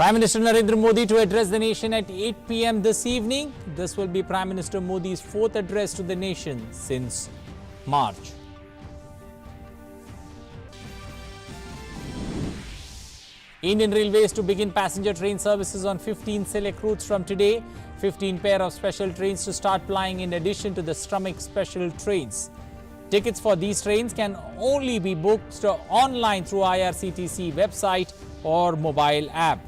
Prime Minister Narendra Modi to address the nation at 8 p.m. this evening. This will be Prime Minister Modi's fourth address to the nation since March. Indian Railways to begin passenger train services on 15 select routes from today. 15 pair of special trains to start plying in addition to the Shramik special trains. Tickets for these trains can only be booked online through IRCTC website or mobile app.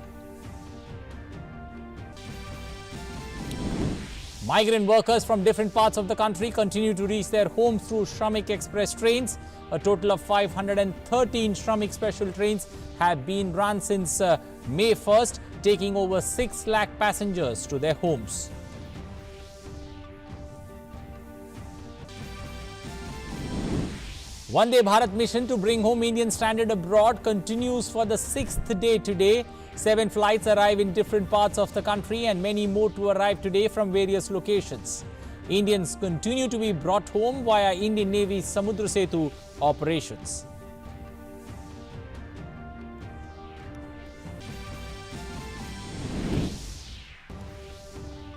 Migrant workers from different parts of the country continue to reach their homes through Shramik Express trains. A total of 513 Shramik special trains have been run since May 1st, taking over 6 lakh passengers to their homes. Vande Bharat mission to bring home Indian standard abroad continues for the 6th day today. 7 flights arrive in different parts of the country and many more to arrive today from various locations. Indians continue to be brought home via Indian Navy's Samudra Setu operations.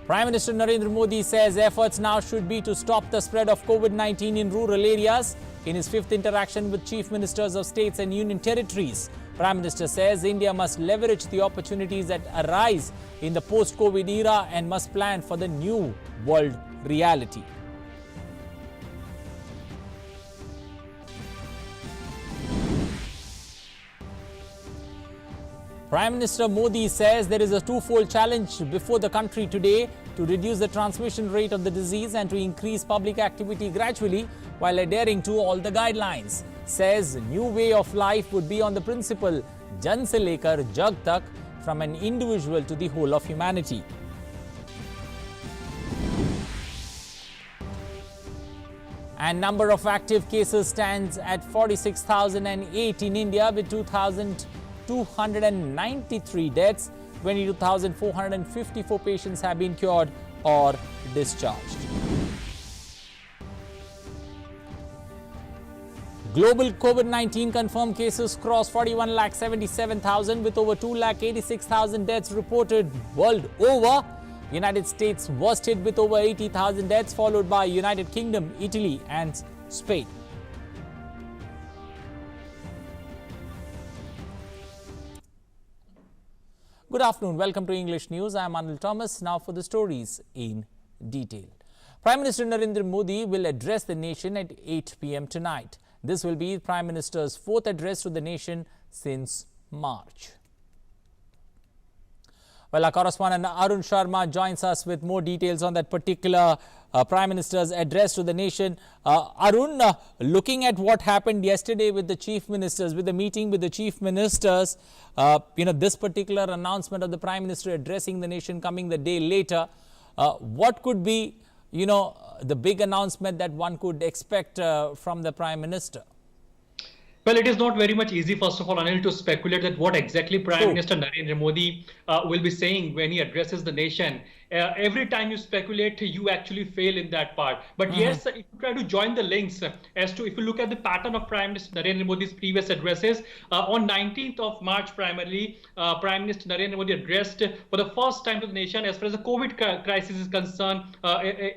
Prime Minister Narendra Modi says efforts now should be to stop the spread of COVID-19 in rural areas. In his 5th interaction with Chief Ministers of States and Union Territories, Prime Minister says India must leverage the opportunities that arise in the post-COVID era and must plan for the new world reality. Prime Minister Modi says there is a twofold challenge before the country today to reduce the transmission rate of the disease and to increase public activity gradually while adhering to all the guidelines. Says new way of life would be on the principle Jan se lekar jag tak, from an individual to the whole of humanity. And number of active cases stands at 46,008 in India with 2,293 deaths. 22,454 patients have been cured or discharged. Global COVID-19 confirmed cases crossed 41,77,000 with over 2,86,000 deaths reported world over. United States worst hit with over 80,000 deaths, followed by United Kingdom, Italy and Spain. Good afternoon. Welcome to English News. I am Anil Thomas. Now for the stories in detail. Prime Minister Narendra Modi will address the nation at 8 p.m. tonight. This will be Prime Minister's fourth address to the nation since March. Well, our correspondent Arun Sharma joins us with more details on that particular Prime Minister's address to the nation. Arun, looking at what happened yesterday with the Chief Ministers, with the meeting with the Chief Ministers, this particular announcement of the Prime Minister addressing the nation coming the day later, what could be, the big announcement that one could expect from the Prime Minister? Well, it is not very much easy, first of all, Anil, to speculate that what exactly Prime Minister Narendra Modi will be saying when he addresses the nation. Every time you speculate, you actually fail in that part. But yes, if you try to join the links as to, if you look at the pattern of Prime Minister Narendra Modi's previous addresses, on 19th of March, primarily, Prime Minister Narendra Modi addressed for the first time to the nation as far as the COVID crisis is concerned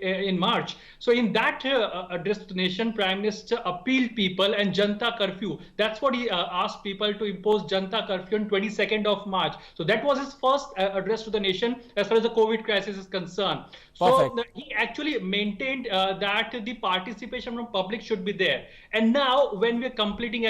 in March. So in that address to the nation, Prime Minister appealed people and Janta curfew. That's what he asked people to impose Janta curfew on 22nd of March. So that was his first address to the nation as far as the COVID crisis is concerned. So he actually maintained that the participation from public should be there. And now when we're completing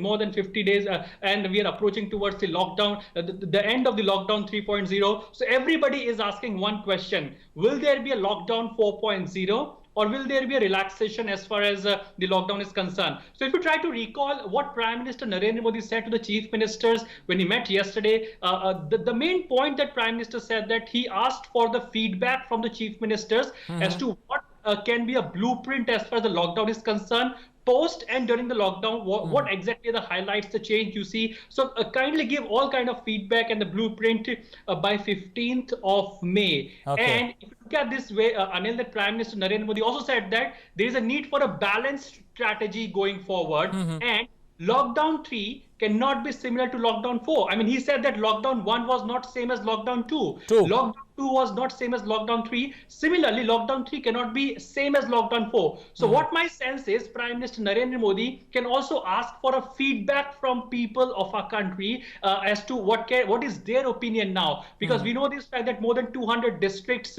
more than 50 days and we are approaching towards the lockdown, the end of the lockdown 3.0. So everybody is asking one question: will there be a lockdown 4.0? Or will there be a relaxation as far as the lockdown is concerned? So if you try to recall what Prime Minister Narendra Modi said to the Chief Ministers when he met yesterday, the main point that Prime Minister said that he asked for the feedback from the Chief Ministers as to what can be a blueprint as far as the lockdown is concerned. Post and during the lockdown, what exactly are the highlights, the change you see? So kindly give all kind of feedback and the blueprint by 15th of May. And if you look at this way, Anil, that Prime Minister Narendra Modi also said that there is a need for a balanced strategy going forward. And lockdown 3 cannot be similar to lockdown 4. I mean, he said that lockdown 1 was not same as lockdown 2. True. Lockdown 2 was not same as lockdown 3. Similarly, lockdown 3 cannot be same as lockdown 4. So what my sense is, Prime Minister Narendra Modi can also ask for a feedback from people of our country as to what is their opinion now, because we know this fact that more than 200 districts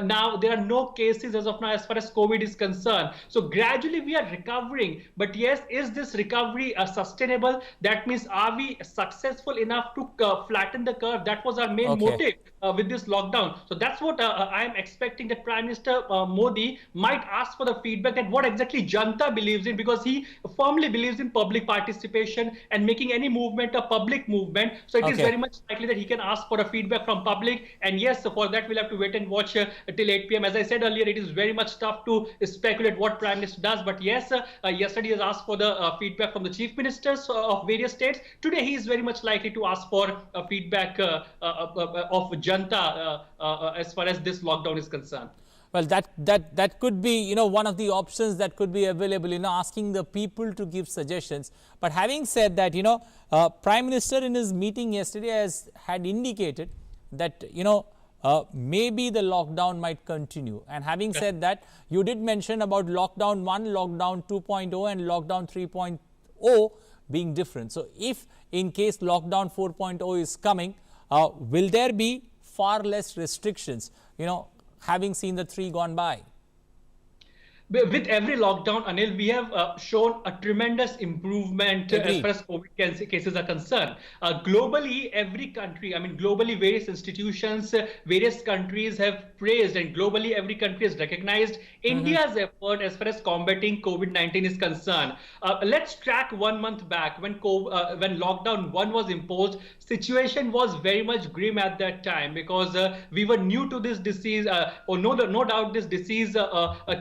now there are no cases as of now as far as COVID is concerned. So gradually we are recovering, but yes, is this recovery sustainable? That means, are we successful enough to flatten the curve? That was our main motive with this lockdown. So that's what I am expecting, that Prime Minister Modi might ask for the feedback that what exactly Janta believes in, because he firmly believes in public participation and making any movement a public movement. So it is very much likely that he can ask for a feedback from public. And yes, so for that we'll have to wait and watch till 8 p.m. As I said earlier, it is very much tough to speculate what Prime Minister does. But yes, yesterday he has asked for the feedback from the chief ministers of various states. Today he is very much likely to ask for feedback of Janta as far as this lockdown is concerned. Well, that could be, one of the options that could be available, asking the people to give suggestions. But having said that, Prime Minister in his meeting yesterday had indicated that, maybe the lockdown might continue. And having said that, you did mention about lockdown 1, lockdown 2.0 and lockdown 3.0 being different. So if in case lockdown 4.0 is coming, will there be far less restrictions, having seen the 3 gone by? With every lockdown, Anil, we have shown a tremendous improvement as far as COVID cases are concerned. Globally, every country, globally, various institutions, various countries have praised, and globally, every country has recognized India's effort as far as combating COVID-19 is concerned. Let's track 1 month back when lockdown 1 was imposed. Situation was very much grim at that time, because we were new to this disease. No doubt this disease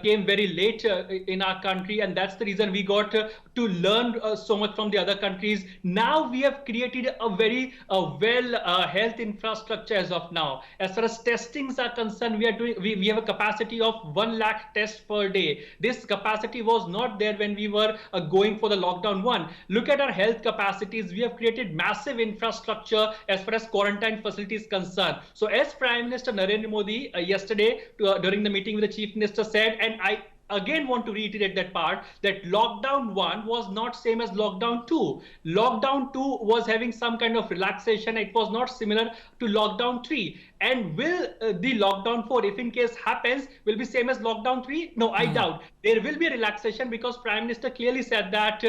came very late in our country, and that's the reason we got to learn so much from the other countries. Now we have created a very well health infrastructure as of now. As far as testings are concerned, we have a capacity of 1 lakh tests per day. This capacity was not there when we were going for the lockdown 1. Look at our health capacities. We have created massive infrastructure as far as quarantine facilities concerned. So as Prime Minister Narendra Modi yesterday during the meeting with the Chief Minister said, and I again want to reiterate that part, that lockdown 1 was not same as lockdown 2. Lockdown 2 was having some kind of relaxation. It was not similar to lockdown 3. And will the lockdown 4, if in case happens, will be same as lockdown 3? No, I doubt. There will be a relaxation, because Prime Minister clearly said that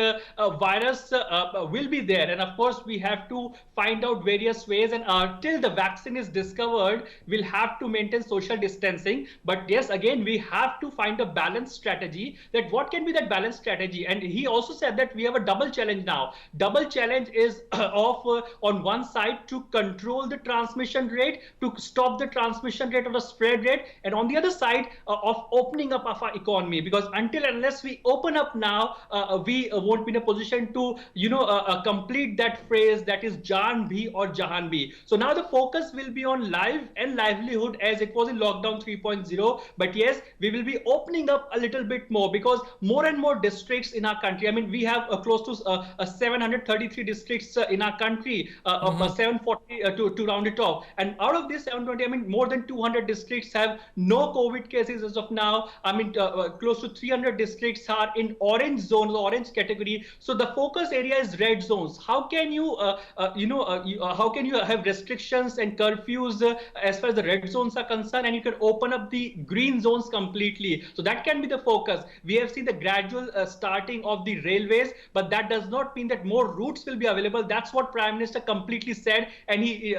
virus will be there. And of course, we have to find out various ways. And till the vaccine is discovered, we'll have to maintain social distancing. But yes, again, we have to find a balanced strategy. That what can be that balanced strategy? And he also said that we have a double challenge now. Double challenge is on one side to control the transmission rate, to stop the transmission rate or the spread rate, and on the other side of opening up of our economy, because until unless we open up now, we won't be in a position to complete that phrase, that is Jaan bhi or Jahan bhi. So now the focus will be on life and livelihood as it was in lockdown 3.0. But yes, we will be opening up a little bit more, because more and more districts in our country, we have close to 733 districts in our country, 740 to round it off, and out of this 720, more than 200 districts have no COVID cases as of now. Close to 300 districts are in orange zone, the orange category. So the focus area is red zones. How can you how can you have restrictions and curfews as far as the red zones are concerned, and you can open up the green zones completely? So that can be the focus. We have seen the gradual starting of the railways, but that does not mean that more routes will be available. That's what Prime Minister completely said, and he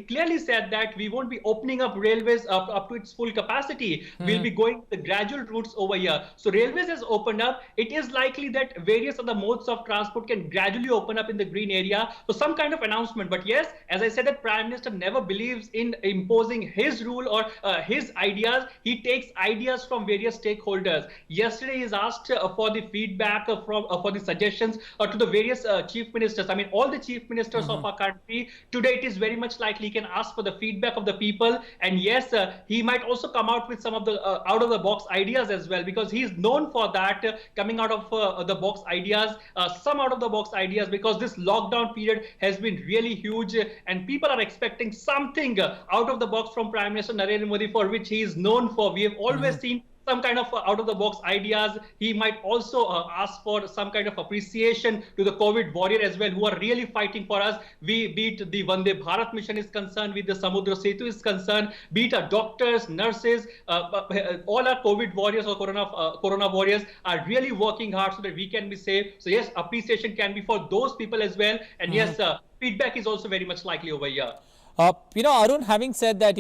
clearly said that we won't be opening up railways up to its full capacity. We'll be going the gradual routes over here. So railways has opened up. It is likely that various other modes of transport can gradually open up in the green area. So some kind of announcement. But yes, as I said, that Prime Minister never believes in imposing his rule or his ideas. He takes ideas from various stakeholders. Yesterday, he's asked for the feedback for the suggestions to the various chief ministers. All the chief ministers of our country. Today, it is very much likely he can ask for the the feedback of the people. And yes, he might also come out with some of the out of the box ideas as well, because he is known for that, coming out of the box ideas, some out of the box ideas, because this lockdown period has been really huge, and people are expecting something out of the box from Prime Minister Narendra Modi, for which he is known for. We have always seen some kind of out of the box ideas. He might also ask for some kind of appreciation to the COVID warrior as well, who are really fighting for us. Be it the Vande Bharat mission is concerned, with the Samudra Setu is concerned, be it our doctors, nurses, all our COVID warriors or corona warriors are really working hard so that we can be safe. So yes, appreciation can be for those people as well. And yes, feedback is also very much likely over here. Arun, having said that,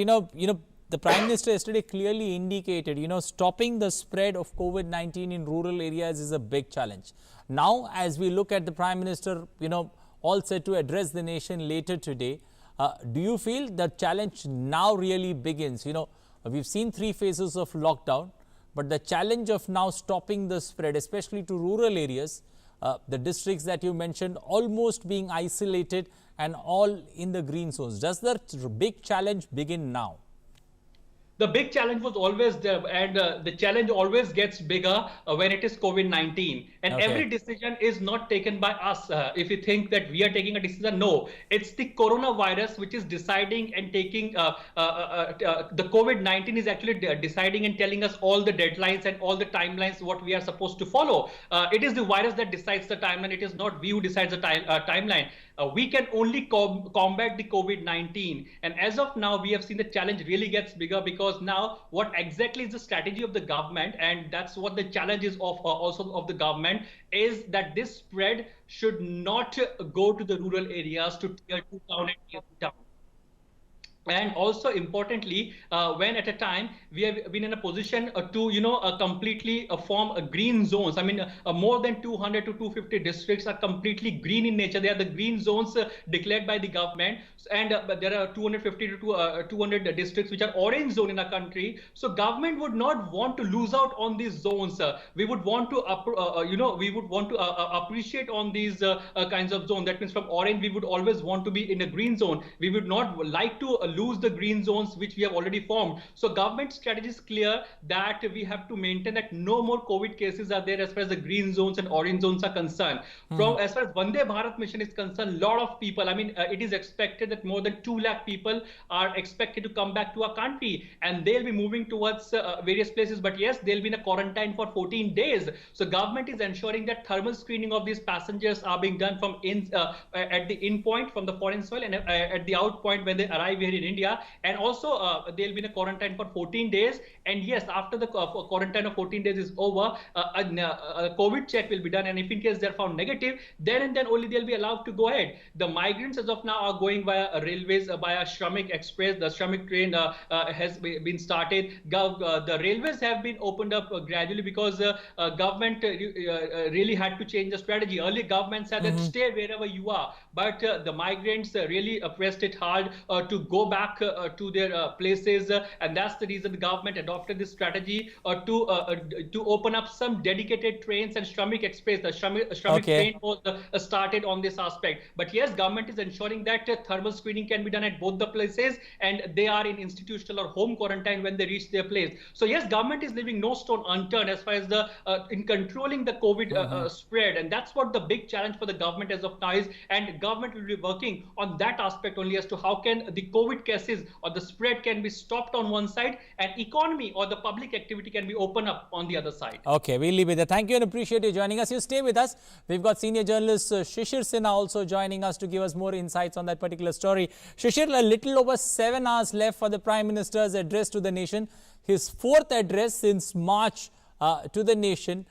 the Prime Minister yesterday clearly indicated, stopping the spread of COVID-19 in rural areas is a big challenge. Now, as we look at the Prime Minister, all set to address the nation later today, do you feel the challenge now really begins? We've seen 3 phases of lockdown, but the challenge of now stopping the spread, especially to rural areas, the districts that you mentioned almost being isolated and all in the green zones. Does the big challenge begin now? The big challenge was always there, and the challenge always gets bigger when it is COVID-19. And every decision is not taken by us. If you think that we are taking a decision, no, it's the coronavirus which is deciding and taking, the COVID-19 is actually deciding and telling us all the deadlines and all the timelines what we are supposed to follow. It is the virus that decides the timeline. It is not we who decides the timeline. We can only combat the COVID-19. And as of now, we have seen the challenge really gets bigger, because now what exactly is the strategy of the government, and that's what the challenge is of also of the government, is that this spread should not go to the rural areas, to tier 2 town and tier 3 town. And also importantly, when at a time we have been in a position to completely form a green zones. I mean, more than 200 to 250 districts are completely green in nature. They are the green zones declared by the government, and there are 250 to 200 districts which are orange zone in our country. So government would not want to lose out on these zones. We would want to appreciate on these kinds of zones. That means from orange we would always want to be in a green zone. We would not like to lose the green zones which we have already formed. So government strategy is clear that we have to maintain that no more COVID cases are there as far as the green zones and orange zones are concerned. From as far as Vande Bharat mission is concerned, lot of people, I mean, it is expected that more than 2 lakh people are expected to come back to our country, and they'll be moving towards various places. But yes, they'll be in a quarantine for 14 days. So government is ensuring that thermal screening of these passengers are being done from at the in point from the foreign soil, and at the out point when they arrive here in India. And also they'll be in a quarantine for 14 days. And yes, after the quarantine of 14 days is over, a COVID check will be done, and if in case they're found negative, then and then only they'll be allowed to go ahead. The migrants as of now are going via railways, via Shramik Express. The Shramik train has been started. The railways have been opened up gradually, because government really had to change the strategy. Earlier government said that stay wherever you are, but the migrants really pressed it hard to go back to their places, and that's the reason the government adopted this strategy to open up some dedicated trains. And Shramik Express, the Shramik train was started on this aspect. But yes, government is ensuring that thermal screening can be done at both the places, and they are in institutional or home quarantine when they reach their place. So yes, government is leaving no stone unturned as far as the in controlling the COVID spread, and that's what the big challenge for the government as of now is. And government will be working on that aspect only, as to how can the COVID cases or the spread can be stopped on one side, and economy or the public activity can be opened up on the other side. Okay, we'll leave it there. Thank you and appreciate you joining us. You stay with us. We've got senior journalist Shishir Sinha also joining us to give us more insights on that particular story. Shishir, a little over 7 hours left for the Prime Minister's address to the nation. His 4th address since March to the nation.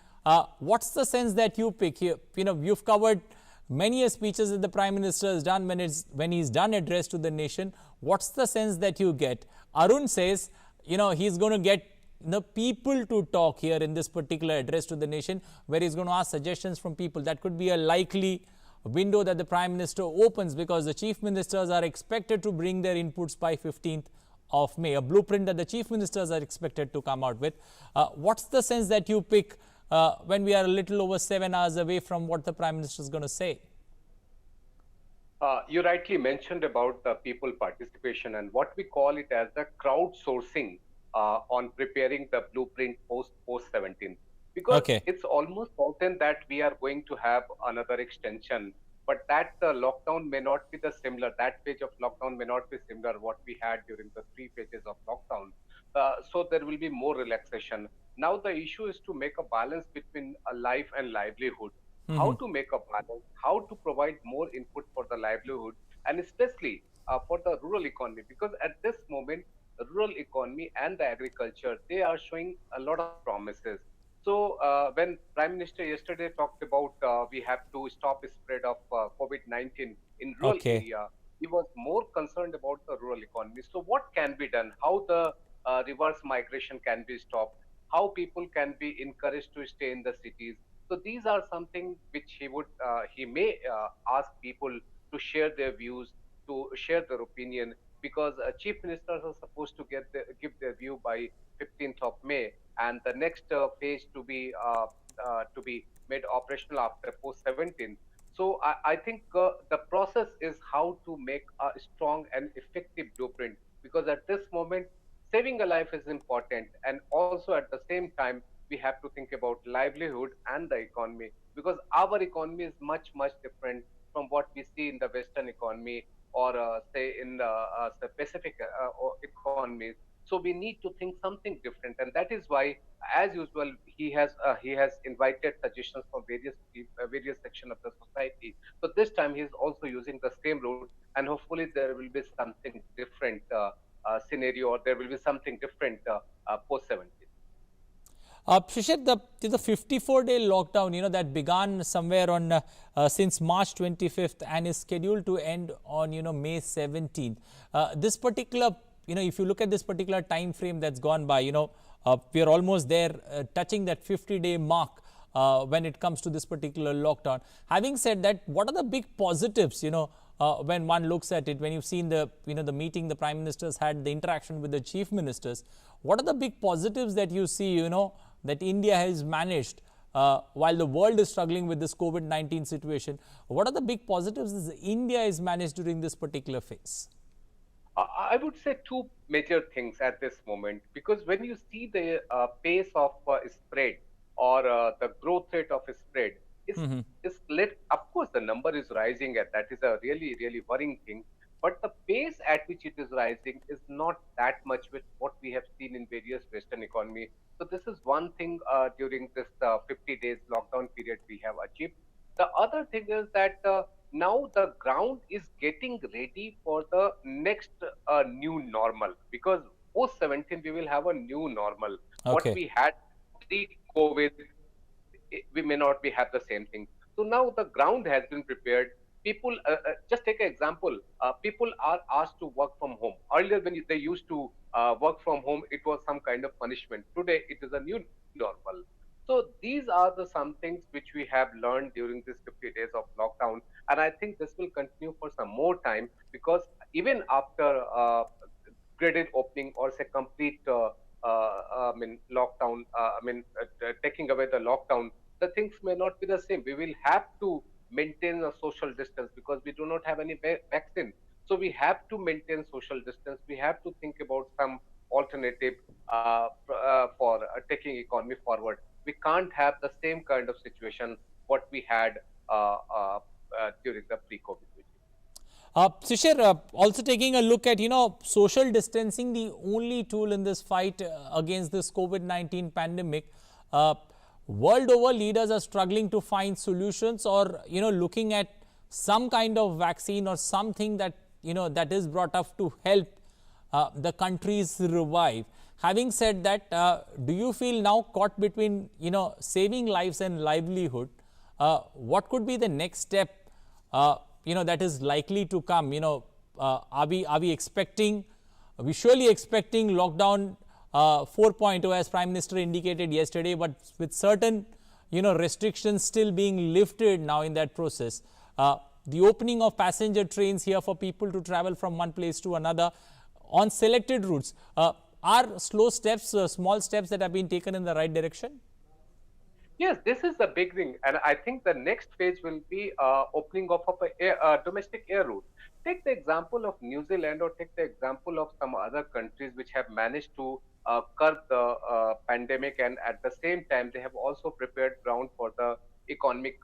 What's the sense that you pick here? You've covered many speeches that the Prime Minister has done when he's done address to the nation. What's the sense that you get? Arun says, he's going to get the people to talk here in this particular address to the nation, where he's going to ask suggestions from people. That could be a likely window that the Prime Minister opens, because the Chief Ministers are expected to bring their inputs by 15th of May, a blueprint that the Chief Ministers are expected to come out with. What's the sense that you pick when we are a little over 7 hours away from what the Prime Minister is going to say? You rightly mentioned about the people participation and what we call it as the crowdsourcing on preparing the blueprint post 17, because Okay. it's almost certain that we are going to have another extension, but that the lockdown may not be the similar. That phase of lockdown may not be similar what we had during the three phases of lockdown. So there will be more relaxation. Now the issue is to make a balance between a life and livelihood, how to make a balance, how to provide more input for the livelihood, and especially for the rural economy. Because at this moment, the rural economy and the agriculture, they are showing a lot of promises. So when Prime Minister yesterday talked about we have to stop spread of COVID-19 in rural Okay. area, he was more concerned about the rural economy. So what can be done? How the reverse migration can be stopped? How people can be encouraged to stay in the cities? So these are something which he may ask people to share their views, to share their opinion, because chief ministers are supposed to give their view by 15th of May, and the next phase to be made operational after post 17. So I think the process is how to make a strong and effective blueprint, because at this moment saving a life is important, and also at the same time we have to think about livelihood and the economy, because our economy is much different from what we see in the western economy, or say in the pacific economies. So we need to think something different, and that is why, as usual, he has invited suggestions from various sections of the society. So this time he is also using the same route, and hopefully there will be something different scenario, or there will be something different post 17. Shishir, the 54-day lockdown, that began somewhere on since March 25th and is scheduled to end on, May 17th. This particular, if you look at this particular time frame that's gone by, we are almost there, touching that 50-day mark when it comes to this particular lockdown. Having said that, what are the big positives, when one looks at it, when you've seen the meeting the prime ministers had, the interaction with the chief ministers, what are the big positives that you see, that India has managed while the world is struggling with this COVID-19 situation? What are the big positives that India has managed during this particular phase? I would say two major things at this moment, because when you see the pace of spread, or the growth rate of spread is let, of course the number is rising, and that is a really worrying thing, but the pace at which it is rising is not that much with what we have seen in various western economy. So this is one thing during this 50 days lockdown period we have achieved. The other thing is that now the ground is getting ready for the next new normal, because post 17 we will have a new normal. What Okay. we had pre COVID, we may not be have the same thing. So now the ground has been prepared. People, just take an example. People are asked to work from home. Earlier, when they used to work from home, it was some kind of punishment. Today, it is a new normal. So these are the some things which we have learned during this 50 days of lockdown, and I think this will continue for some more time, because even after graded opening, or say complete lockdown, taking away the lockdown, the things may not be the same. We will have to maintain a social distance, because we do not have any vaccine. So we have to maintain social distance. We have to think about some alternative for taking economy forward. We can't have the same kind of situation what we had during the pre-COVID regime. Shishir, also taking a look at, social distancing, the only tool in this fight against this COVID-19 pandemic. World over, leaders are struggling to find solutions, or, looking at some kind of vaccine or something that, that is brought up to help the countries revive. Having said that, do you feel now caught between, saving lives and livelihood? What could be the next step, that is likely to come? Are we expecting, are we surely expecting lockdown 4.0, as Prime Minister indicated yesterday, but with certain, restrictions still being lifted now in that process? The opening of passenger trains here for people to travel from one place to another on selected routes. Are slow steps, small steps that have been taken in the right direction? Yes, this is the big thing, and I think the next phase will be opening of a domestic air route. Take the example of New Zealand, or take the example of some other countries which have managed to curb the pandemic, and at the same time they have also prepared ground for the economic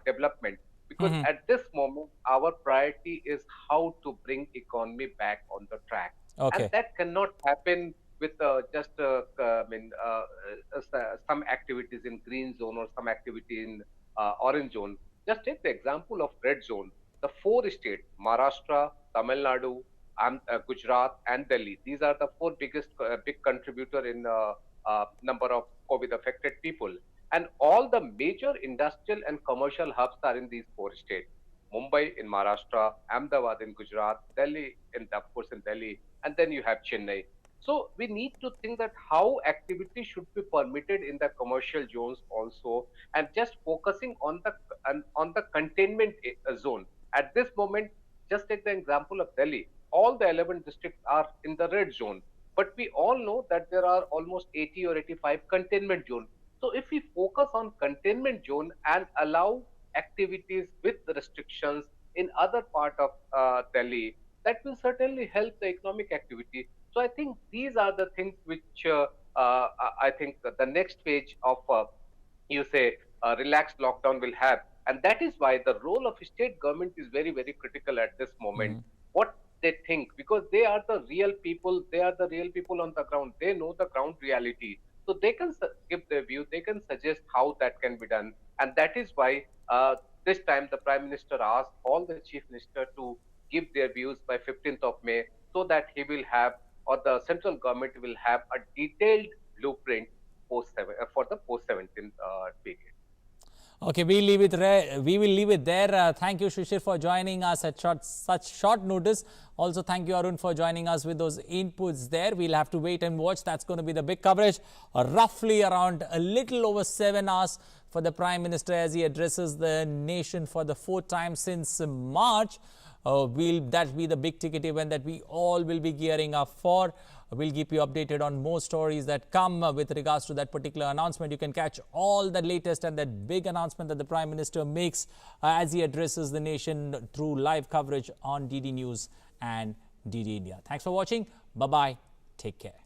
development. Because Hmm. at this moment, our priority is how to bring economy back on the track, and Okay. that cannot happen with just I mean some activities in green zone or some activity in orange zone. Just take the example of red zone. The four states: Maharashtra, Tamil Nadu, Gujarat, and Delhi. These are the four biggest big contributor in number of COVID affected people. And all the major industrial and commercial hubs are in these four states: Mumbai in Maharashtra, Ahmedabad in Gujarat, Delhi in, of course, in Delhi, and then you have Chennai. So we need to think that how activity should be permitted in the commercial zones also, and just focusing on the containment zone. At this moment, just take the example of Delhi. All the 11 districts are in the red zone, but we all know that there are almost 80 or 85 containment zones. So if we focus on containment zone and allow activities with restrictions in other part of Delhi, that will certainly help the economic activity. So I think these are the things which I think the next phase of you say relaxed lockdown will have, and that is why the role of state government is very very critical at this moment. What they think, because they are the real people, they are the real people on the ground. They know the ground reality, so they can give their view. They can suggest how that can be done, and that is why this time the Prime Minister asked all the Chief Minister to give their views by 15th of May, so that he will have, or the central government will have, a detailed blueprint for the post 17 period. Okay, we will leave it there. Thank you, Shishir, for joining us at such short notice. Also, thank you, Arun, for joining us with those inputs there. We'll have to wait and watch. That's going to be the big coverage. Roughly around a little over 7 hours for the Prime Minister as he addresses the nation for the fourth time since March. Will that be the big ticket event that we all will be gearing up for? We'll keep you updated on more stories that come with regards to that particular announcement. You can catch all the latest and that big announcement that the Prime Minister makes as he addresses the nation through live coverage on DD News and DD India. Thanks for watching. Bye-bye. Take care.